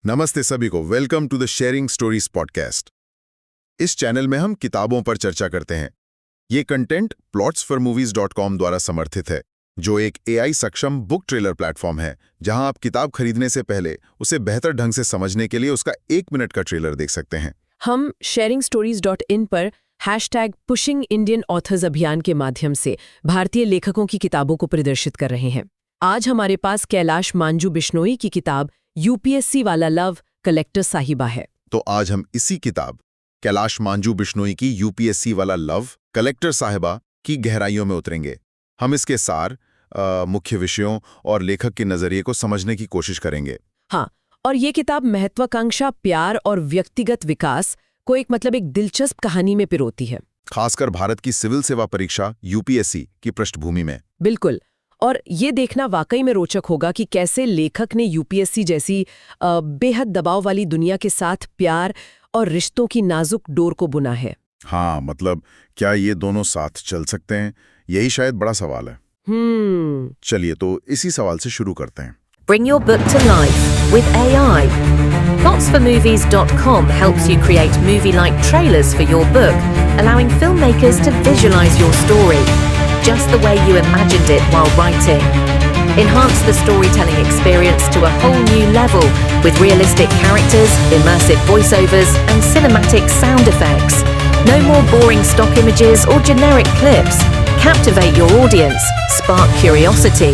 नमस्ते सभी को, welcome to the sharing stories podcast. इस चैनल में हम किताबों पर चर्चा करते हैं। ये कंटेंट plotsformovies.com द्वारा समर्थित है, जो एक AI सक्षम बुक ट्रेलर प्लेटफॉर्म है, जहां आप किताब खरीदने से पहले उसे बेहतर ढंग से समझने के लिए उसका 1 मिनट का ट्रेलर देख सकते हैं। हम sharingstories.in पर #pushing Indian authors अभियान के माध्यम से भारतीय लेखकों की किताबों को प्रदर्शित कर रहे हैं। आज हमारे पास कैलाश मांजू बिश्नोई की किताब UPSC वाला लव कलेक्टर साहिबा है। तो आज हम इसी किताब कैलाश मांजू बिश्नोई की UPSC वाला लव कलेक्टर साहिबा की गहराइयों में उतरेंगे। हम इसके सार, मुख्य विषयों और लेखक के नजरिए को समझने की कोशिश करेंगे। हाँ, और ये किताब महत्वाकांक्षा, प्यार और व्यक्तिगत विकास को एक दिलचस्प कहानी में पिरोती है, खासकर भारत की सिविल सेवा परीक्षा UPSC की पृष्ठभूमि में। बिल्कुल। और ये देखना वाकई में रोचक होगा कि कैसे लेखक ने UPSC जैसी बेहद दबाव वाली दुनिया के साथ प्यार और रिश्तों की नाजुक डोर को बुना है। हाँ, मतलब क्या ये दोनों साथ चल सकते हैं? यही शायद बड़ा सवाल है। चलिए तो इसी सवाल से शुरू करते हैं। Bring your book to life with AI. Plotsformovies.com helps you create movie-like trailers for your book, allowing filmmakers to visualize your story just the way you imagined it while writing. Enhance the storytelling experience to a whole new level with realistic characters, immersive voiceovers, and cinematic sound effects. No more boring stock images or generic clips. Captivate your audience, spark curiosity,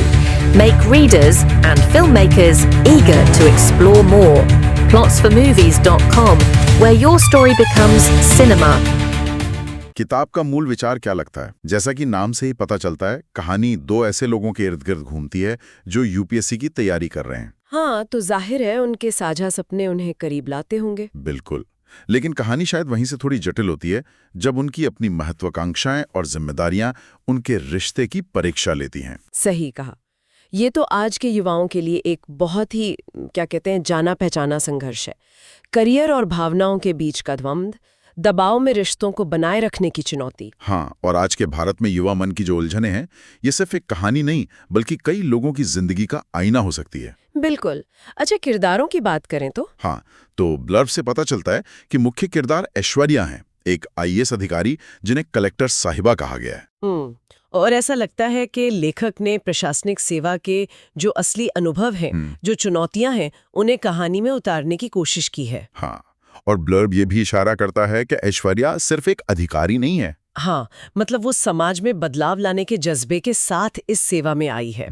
make readers and filmmakers eager to explore more. Plotsformovies.com, where your story becomes cinema. किताब का मूल विचार क्या लगता है? जैसा कि नाम से ही पता चलता है, कहानी दो ऐसे लोगों के इर्द गिर्द घूमती है जो UPSC की तैयारी कर रहे हैं। हाँ, तो जाहिर है उनके साझा सपने उन्हें करीब लाते होंगे। बिल्कुल, लेकिन कहानी शायद वहीं से थोड़ी जटिल होती है, जब उनकी अपनी महत्वाकांक्षाएं और जिम्मेदारियां उनके रिश्ते की परीक्षा लेती हैं। सही कहा। ये तो आज के युवाओं के लिए एक बहुत ही जाना पहचाना संघर्ष है। करियर और भावनाओं के बीच का द्वंद्व, दबाव में रिश्तों को बनाए रखने की चुनौती। हाँ, और आज के भारत में युवा मन की जो उलझने हैं, ये सिर्फ एक कहानी नहीं बल्कि कई लोगों की जिंदगी का आईना हो सकती है। बिल्कुल। अच्छा, किरदारों की बात करें तो? हाँ, तो ब्लर्ब से पता चलता है कि मुख्य किरदार ऐश्वर्या हैं, एक IAS अधिकारी जिन्हें कलेक्टर साहिबा कहा गया है। और ऐसा लगता है कि लेखक ने प्रशासनिक सेवा के जो असली अनुभव हैं, जो चुनौतियां हैं, उन्हें कहानी में उतारने की कोशिश की है। हाँ, और ब्लर्ब ये भी इशारा करता है कि ऐश्वर्या सिर्फ एक अधिकारी नहीं है। हाँ, मतलब वो समाज में बदलाव लाने के जज्बे के साथ इस सेवा में आई है।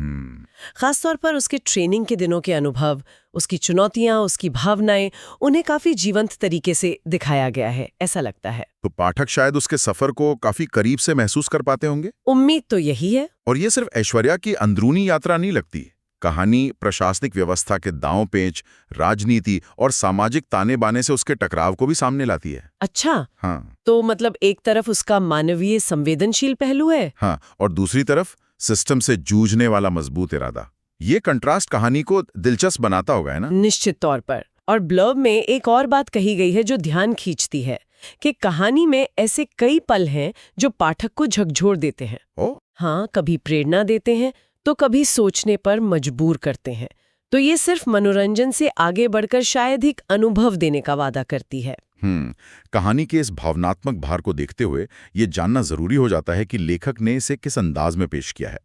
खासतौर पर उसके ट्रेनिंग के दिनों के अनुभव, उसकी चुनौतियां, उसकी भावनाएं, उन्हें काफी जीवंत तरीके से दिखाया गया है, ऐसा लगता है। तो पाठक शायद उसके सफर को काफी करीब से महसूस कर पाते होंगे। उम्मीद तो यही है। और ये सिर्फ ऐश्वर्या की अंदरूनी यात्रा नहीं लगती। कहानी प्रशासनिक व्यवस्था के दांव पेच, राजनीति और सामाजिक ताने बाने से उसके टकराव को भी सामने लाती है। अच्छा, हाँ, तो मतलब एक तरफ उसका मानवीय संवेदनशील पहलू है। हाँ, और दूसरी तरफ सिस्टम से जूझने वाला मजबूत इरादा। ये कंट्रास्ट कहानी को दिलचस्प बनाता होगा, है ना? निश्चित तौर पर। और ब्लर्ब में एक और बात कही गई है जो ध्यान खींचती है कि कहानी में ऐसे कई पल हैं जो पाठक को झकझोर देते हैं। हाँ, कभी प्रेरणा देते हैं तो कभी सोचने पर मजबूर करते हैं। तो ये सिर्फ मनोरंजन से आगे बढ़कर शायद एक अनुभव देने का वादा करती है। कहानी के इस भावनात्मक भार को देखते हुए ये जानना जरूरी हो जाता है कि लेखक ने इसे किस अंदाज में पेश किया है।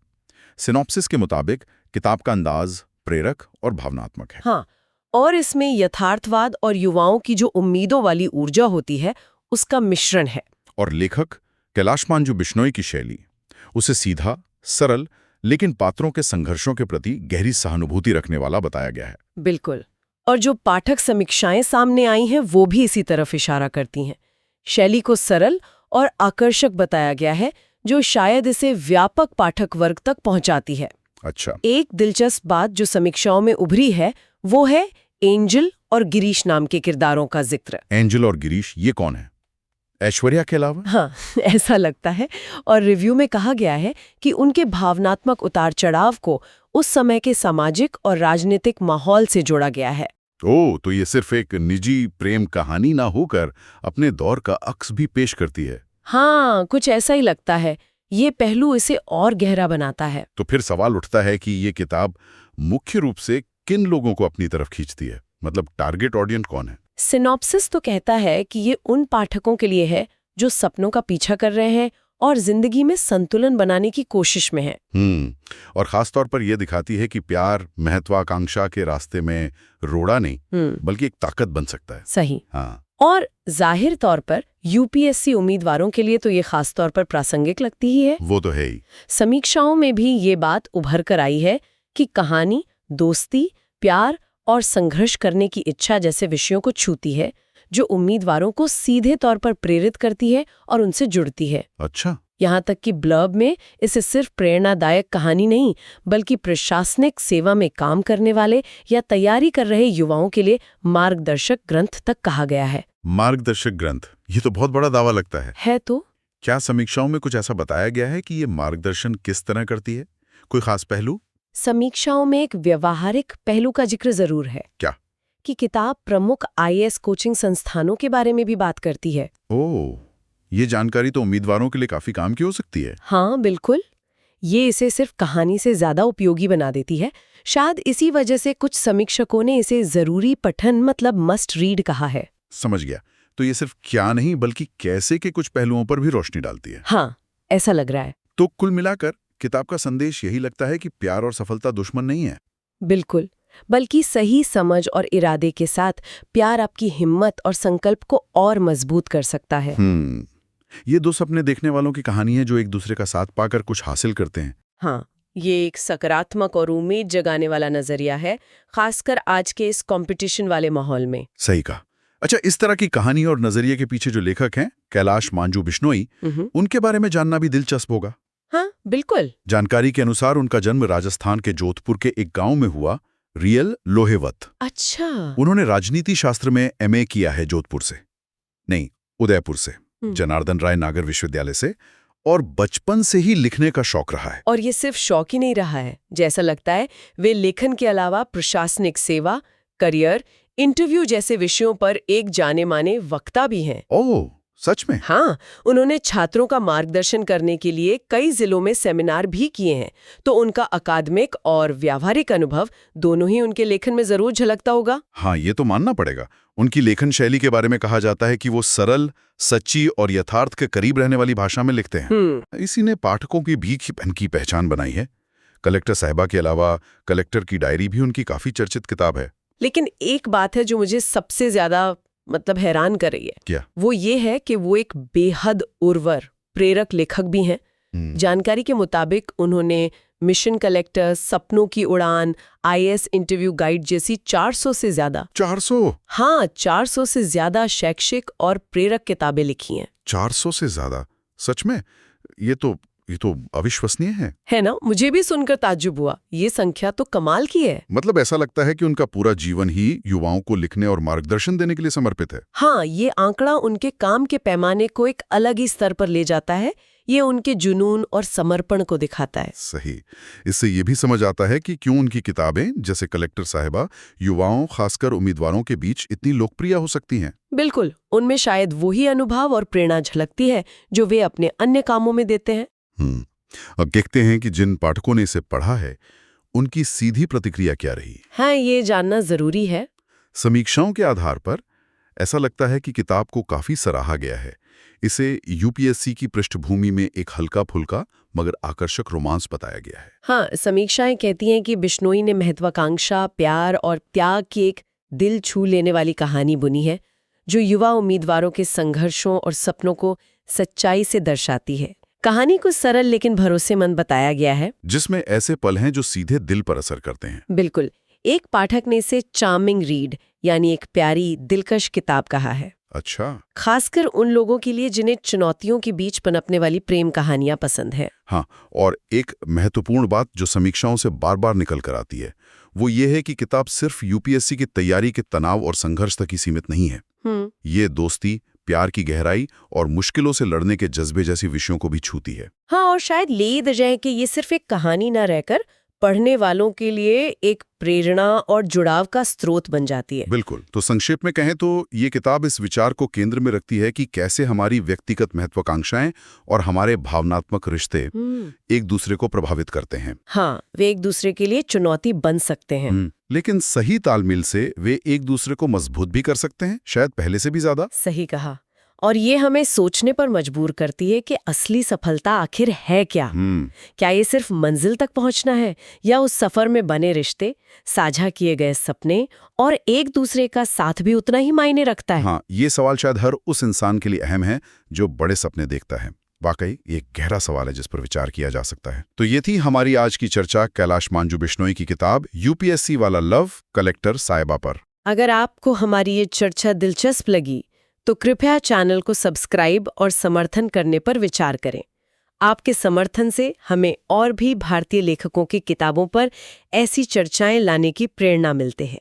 सिनॉप्सिस के मुताबिक किताब का अंदाज प्रेरक और भावनात्मक है। हाँ, और इसमें यथार्थवाद और युवाओं की जो उम्मीदों वाली ऊर्जा होती है, उसका मिश्रण है। और लेखक कैलाश मांजू बिश्नोई की शैली, उसे सीधा, सरल लेकिन पात्रों के संघर्षों के प्रति गहरी सहानुभूति रखने वाला बताया गया है। बिल्कुल। और जो पाठक समीक्षाएं सामने आई हैं वो भी इसी तरफ इशारा करती हैं। शैली को सरल और आकर्षक बताया गया है, जो शायद इसे व्यापक पाठक वर्ग तक पहुंचाती है। अच्छा, एक दिलचस्प बात जो समीक्षाओं में उभरी है वो है एंजल और गिरीश नाम के किरदारों का जिक्र। एंजल और गिरीश, ये कौन है? ऐश्वर्या के अलावा? हाँ, ऐसा लगता है। और रिव्यू में कहा गया है कि उनके भावनात्मक उतार चढ़ाव को उस समय के सामाजिक और राजनीतिक माहौल से जोड़ा गया है। तो ये सिर्फ एक निजी प्रेम कहानी ना होकर अपने दौर का अक्स भी पेश करती है। हाँ, कुछ ऐसा ही लगता है। ये पहलू इसे और गहरा बनाता है। तो फिर सवाल उठता है कि ये किताब मुख्य रूप से किन लोगों को अपनी तरफ खींचती है? मतलब टारगेट ऑडियंस कौन है? सिनॉप्सिस तो कहता है कि ये उन पाठकों के लिए है जो सपनों का पीछा कर रहे हैं और जिंदगी में संतुलन बनाने की कोशिश में है। और खास तौर पर यह दिखाती है कि प्यार महत्वाकांक्षा के रास्ते में रोड़ा नहीं बल्कि एक ताकत बन सकता है। सही। हाँ। और जाहिर तौर पर यूपीएससी उम्मीदवारों के लिए तो ये खास तौर पर प्रासंगिक लगती ही है। वो तो है ही। समीक्षाओं में भी ये बात उभर कर आई है कि कहानी दोस्ती, प्यार और संघर्ष करने की इच्छा जैसे विषयों को छूती है, जो उम्मीदवारों को सीधे तौर पर प्रेरित करती है और उनसे जुड़ती है। अच्छा। यहाँ तक कि ब्लर्ब में इसे सिर्फ प्रेरणादायक कहानी नहीं बल्कि प्रशासनिक सेवा में काम करने वाले या तैयारी कर रहे युवाओं के लिए मार्गदर्शक ग्रंथ तक कहा गया है। मार्गदर्शक ग्रंथ, ये तो बहुत बड़ा दावा लगता है तो क्या समीक्षाओं में कुछ ऐसा बताया गया है कि ये मार्गदर्शन किस तरह करती है? कोई खास पहलू? समीक्षाओं में एक व्यवहारिक पहलू का जिक्र जरूर है। क्या? कि किताब प्रमुख आईएएस कोचिंग संस्थानों के बारे में भी बात करती है। ओह, ये जानकारी तो उम्मीदवारों के लिए काफी काम की हो सकती है। हाँ बिल्कुल, ये इसे सिर्फ कहानी से ज्यादा उपयोगी बना देती है। शायद इसी वजह से कुछ समीक्षकों ने इसे जरूरी पठन मतलब मस्ट रीड कहा है। समझ गया। तो ये सिर्फ क्या नहीं बल्कि कैसे के कुछ पहलुओं पर भी रोशनी डालती है। हाँ, ऐसा लग रहा है। तो कुल मिलाकर किताब का संदेश यही लगता है कि प्यार और सफलता दुश्मन नहीं है। बिल्कुल, बल्कि सही समझ और इरादे के साथ प्यार आपकी हिम्मत और संकल्प को और मजबूत कर सकता है। ये दो सपने देखने वालों की कहानी है जो एक दूसरे का साथ पाकर कुछ हासिल करते हैं। हाँ, ये एक सकारात्मक और उम्मीद जगाने वाला नजरिया है, खासकर आज के इस कंपटीशन वाले माहौल में। सही कहा। अच्छा, इस तरह की कहानी और नजरिए के पीछे जो लेखक हैं कैलाश मांजू बिश्नोई, उनके बारे में जानना भी दिलचस्प होगा। हाँ बिल्कुल। जानकारी के अनुसार उनका जन्म राजस्थान के जोधपुर के एक गांव में हुआ, रियल लोहेवत। अच्छा। उन्होंने राजनीति शास्त्र में एमए किया है जोधपुर से, नहीं उदयपुर से, जनार्दन राय नागर विश्वविद्यालय से, और बचपन से ही लिखने का शौक रहा है। और ये सिर्फ शौक ही नहीं रहा है, जैसा लगता है वे लेखन के अलावा प्रशासनिक सेवा, करियर, इंटरव्यू जैसे विषयों पर एक जाने माने वक्ता भी हैं। ओह, सच में? हाँ, उन्होंने छात्रों का मार्गदर्शन करने के लिए कई जिलों में सेमिनार भी किए हैं, तो उनका अकादमिक और व्यावहारिक अनुभव दोनों ही उनके लेखन में जरूर झलकता होगा। हाँ, ये तो मानना पड़ेगा। उनकी लेखन शैली के बारे में कहा जाता है कि वो सरल, सच्ची और यथार्थ के करीब रहने वाली भाषा में लिखते हैं। इसी ने पाठकों की भी इनकी पहचान बनाई है। कलेक्टर साहिबा के अलावा कलेक्टर की डायरी भी उनकी काफी चर्चित किताब है। लेकिन एक बात है जो मुझे सबसे ज्यादा मतलब हैरान कर रही है। क्या? वो ये है कि वो एक बेहद उर्वर, प्रेरक लेखक भी हैं। जानकारी के मुताबिक उन्होंने मिशन कलेक्टर, सपनों की उड़ान, आईएएस इंटरव्यू गाइड जैसी 400 से ज्यादा 400? हाँ, 400 से ज्यादा शैक्षिक और प्रेरक किताबें लिखी हैं। 400 से ज्यादा? सच में? ये तो अविश्वसनीय है ना? मुझे भी सुनकर ताज्जुब हुआ। ये संख्या तो कमाल की है। मतलब ऐसा लगता है कि उनका पूरा जीवन ही युवाओं को लिखने और मार्गदर्शन देने के लिए समर्पित है। हाँ, ये आंकड़ा उनके काम के पैमाने को एक अलग ही स्तर पर ले जाता है। ये उनके जुनून और समर्पण को दिखाता है। सही। इससे ये भी समझ आता है कि क्यों उनकी किताबें जैसे कलेक्टर साहिबा युवाओं, खासकर उम्मीदवारों के बीच इतनी लोकप्रिय हो सकती हैं। बिल्कुल, उनमें शायद वही अनुभव और प्रेरणा झलकती है जो वे अपने अन्य कामों में देते हैं। अब देखते हैं कि जिन पाठकों ने इसे पढ़ा है उनकी सीधी प्रतिक्रिया क्या रही। हाँ, ये जानना जरूरी है। समीक्षाओं के आधार पर ऐसा लगता है कि किताब को काफी सराहा गया है। इसे यूपीएससी की पृष्ठभूमि में एक हल्का फुल्का मगर आकर्षक रोमांस बताया गया है। हाँ, समीक्षाएं कहती हैं कि बिश्नोई ने महत्वाकांक्षा, प्यार और त्याग की एक दिल छू लेने वाली कहानी बुनी है जो युवा उम्मीदवारों के संघर्षों और सपनों को सच्चाई से दर्शाती है। कहानी को सरल लेकिन भरोसेमंद बताया गया है, जिसमें ऐसे पल हैं जो सीधे दिल पर असर करते हैं। बिल्कुल। एक पाठक ने इसे चार्मिंग रीड यानी एक प्यारी दिलकश किताब कहा है। अच्छा। खासकर उन लोगों के लिए जिन्हें चुनौतियों के बीच पनपने वाली प्रेम कहानियां पसंद है। हाँ, और एक महत्वपूर्ण बात जो समीक्षाओं से बार बार निकल कर आती है वो ये है कि किताब सिर्फ यूपीएससी की तैयारी के तनाव और संघर्ष तक ही सीमित नहीं है। ये दोस्ती, प्यार की गहराई और मुश्किलों से लड़ने के जज्बे जैसी विषयों को भी छूती है। हाँ, और शायद ले दे जाए कि ये सिर्फ एक कहानी ना रहकर पढ़ने वालों के लिए एक प्रेरणा और जुड़ाव का स्रोत बन जाती है। बिल्कुल। तो संक्षेप में कहें तो ये किताब इस विचार को केंद्र में रखती है कि कैसे हमारी व्यक्तिगत महत्वाकांक्षाएं और हमारे भावनात्मक रिश्ते एक दूसरे को प्रभावित करते हैं। हाँ, वे एक दूसरे के लिए चुनौती बन सकते हैं। लेकिन सही तालमेल से वे एक दूसरे को मजबूत भी कर सकते हैं, शायद पहले से भी ज्यादा। सही कहा। और ये हमें सोचने पर मजबूर करती है कि असली सफलता आखिर है क्या? क्या ये सिर्फ मंजिल तक पहुंचना है या उस सफर में बने रिश्ते, साझा किए गए सपने और एक दूसरे का साथ भी उतना ही मायने रखता है? हाँ, ये सवाल शायद हर उस इंसान के लिए अहम है जो बड़े सपने देखता है। वाकई ये गहरा सवाल है जिस पर विचार किया जा सकता है। तो ये थी हमारी आज की चर्चा कैलाश मांजू बिश्नोई की किताब यूपीएससी वाला लव कलेक्टर साहिबा पर। अगर आपको हमारी ये चर्चा दिलचस्प लगी तो कृपया चैनल को सब्सक्राइब और समर्थन करने पर विचार करें। आपके समर्थन से हमें और भी भारतीय लेखकों की किताबों पर ऐसी चर्चाएं लाने की प्रेरणा मिलते हैं।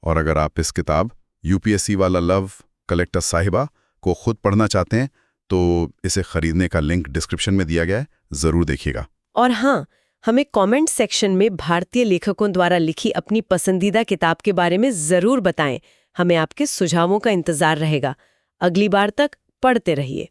और अगर आप इस किताब यूपीएससी वाला लव कलेक्टर साहिबा को खुद पढ़ना चाहते हैं तो इसे खरीदने का लिंक डिस्क्रिप्शन में दिया गया है, जरूर देखिएगा। और हाँ, हमें कमेंट सेक्शन में भारतीय लेखकों द्वारा लिखी अपनी पसंदीदा किताब के बारे में जरूर बताएं। हमें आपके सुझावों का इंतजार रहेगा। अगली बार तक पढ़ते रहिए।